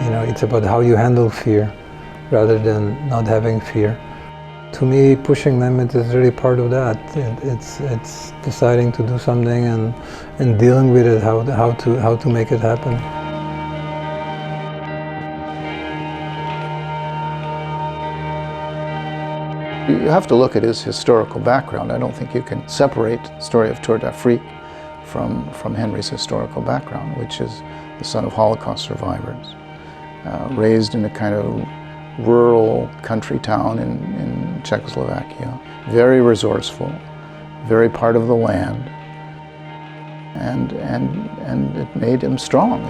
You know, it's about how you handle fear rather than not having fear. To me, pushing limits is really part of that. It's deciding to do something and dealing with it, how to make it happen. You have to look at his historical background. I don't think you can separate the story of Tour d'Afrique from Henry's historical background, which is the son of Holocaust survivors, raised in a kind of rural country town in Czechoslovakia, very resourceful, very part of the land, and it made him strong.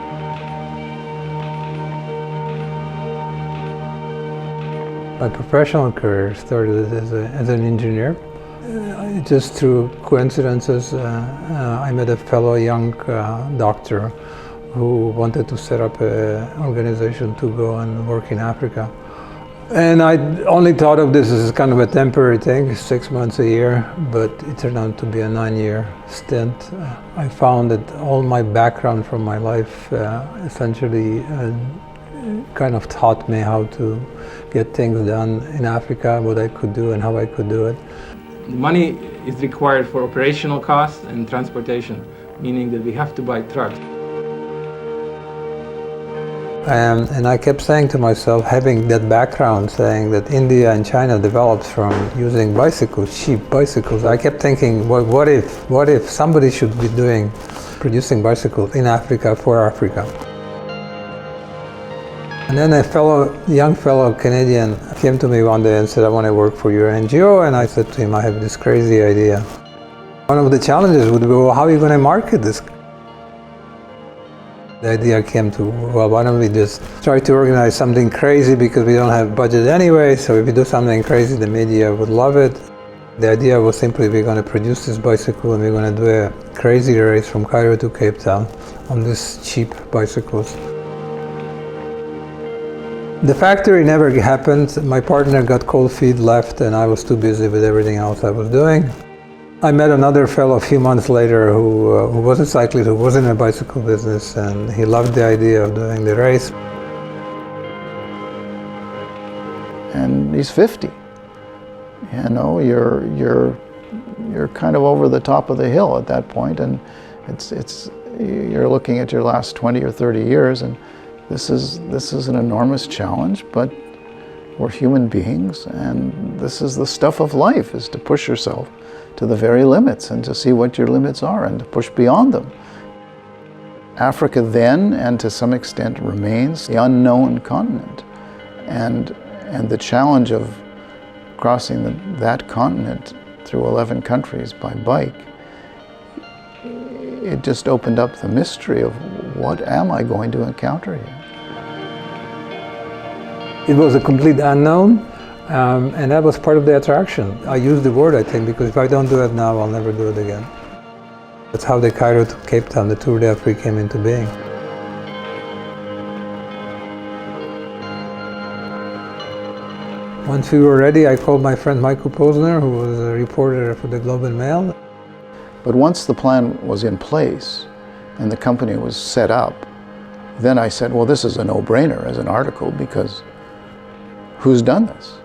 My professional career started as an engineer. Just through coincidences, I met a fellow young doctor who wanted to set up an organization to go and work in Africa. And I only thought of this as kind of a temporary thing, 6 months a year, but it turned out to be a 9-year stint. I found that all my background from my life essentially kind of taught me how to get things done in Africa, what I could do and how I could do it. Money is required for operational costs and transportation, meaning that we have to buy trucks. And I kept saying to myself, having that background, saying that India and China developed from using bicycles, cheap bicycles, I kept thinking, well, what if somebody should be producing bicycles in Africa for Africa? And then a young fellow Canadian came to me one day and said, I want to work for your NGO. And I said to him, I have this crazy idea. One of the challenges would be, well, how are you going to market this? The idea came to, well, why don't we just try to organize something crazy because we don't have budget anyway, so if we do something crazy, the media would love it. The idea was simply we're going to produce this bicycle and we're going to do a crazy race from Cairo to Cape Town on these cheap bicycles. The factory never happened. My partner got cold feet, left, and I was too busy with everything else I was doing. I met another fellow a few months later who was a cyclist, who was in a bicycle business, and he loved the idea of doing the race. And he's 50. You know, you're kind of over the top of the hill at that point, and you're looking at your last 20 or 30 years, and this is an enormous challenge, but we're human beings, and this is the stuff of life, is to push yourself to the very limits and to see what your limits are and to push beyond them. Africa then, and to some extent remains, the unknown continent. And the challenge of crossing that continent through 11 countries by bike, it just opened up the mystery of what am I going to encounter here? It was a complete unknown, and that was part of the attraction. I use the word, I think, because if I don't do it now, I'll never do it again. That's how the Cairo to Cape Town, the Tour d'Afrique came into being. Once we were ready, I called my friend Michael Posner, who was a reporter for the Globe and Mail. But once the plan was in place and the company was set up, then I said, well, this is a no-brainer as an article, because who's done this?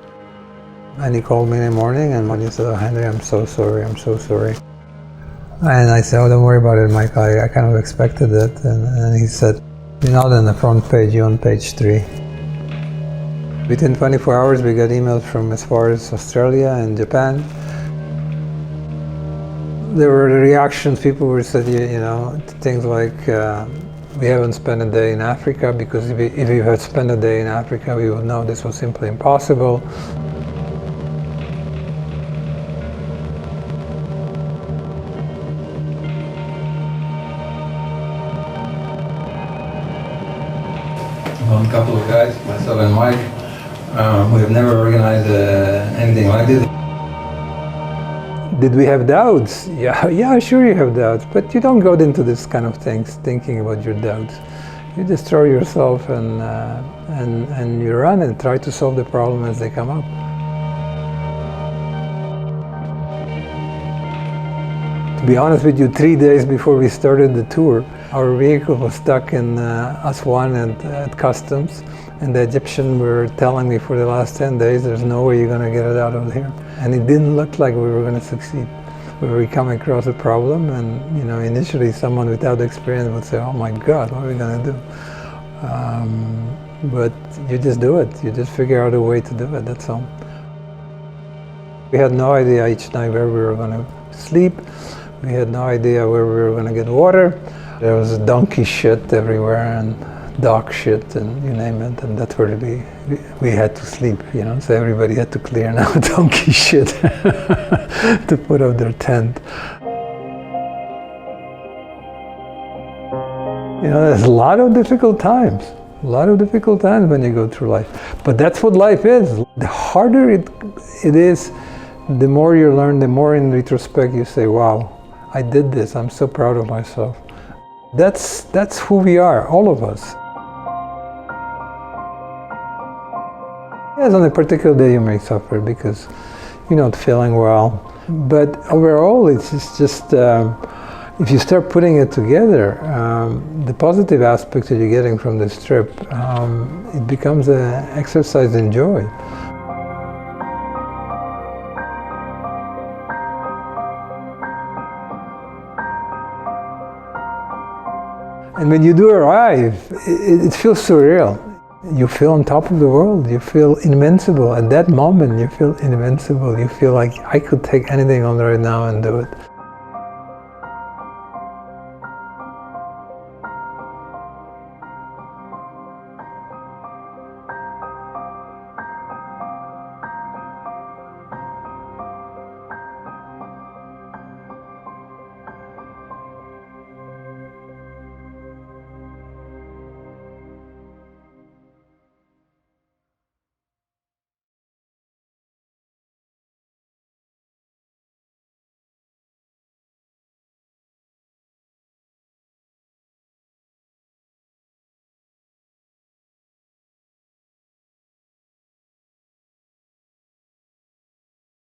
And he called me in the morning and he said, oh, Henry, I'm so sorry. And I said, oh, don't worry about it, Mike. I kind of expected it. And he said, you're not on the front page, you're on page 3. Within 24 hours, we got emails from as far as Australia and Japan. There were reactions, people were said, you know, things like, we haven't spent a day in Africa, because if you had spent a day in Africa, we would know this was simply impossible. A couple of guys, myself and Mike, we have never organized anything like this. Did we have doubts? Yeah, sure you have doubts, but you don't go into this kind of things thinking about your doubts. You just throw yourself and you run and try to solve the problem as they come up. To be honest with you, 3 days before we started the tour, Our vehicle was stuck in Aswan at customs, and the Egyptian were telling me for the last 10 days, there's no way you're going to get it out of here. And it didn't look like we were going to succeed. We were coming across a problem, and initially someone without experience would say, oh my God, what are we going to do? But you just do it. You just figure out a way to do it, that's all. We had no idea each night where we were going to sleep. We had no idea where we were going to get water. There was donkey shit everywhere and dog shit and you name it, and that's where we had to sleep, so everybody had to clear now donkey shit to put up their tent. There's a lot of difficult times. A lot of difficult times when you go through life. But that's what life is. The harder it is, the more you learn, the more in retrospect you say, wow, I did this, I'm so proud of myself. That's who we are, all of us. Yes, on a particular day you may suffer because you're not feeling well. But overall, it's just if you start putting it together, the positive aspects that you're getting from this trip, it becomes an exercise in joy. And when you do arrive, it feels surreal. You feel on top of the world, you feel invincible. At that moment, you feel invincible. You feel like I could take anything on right now and do it.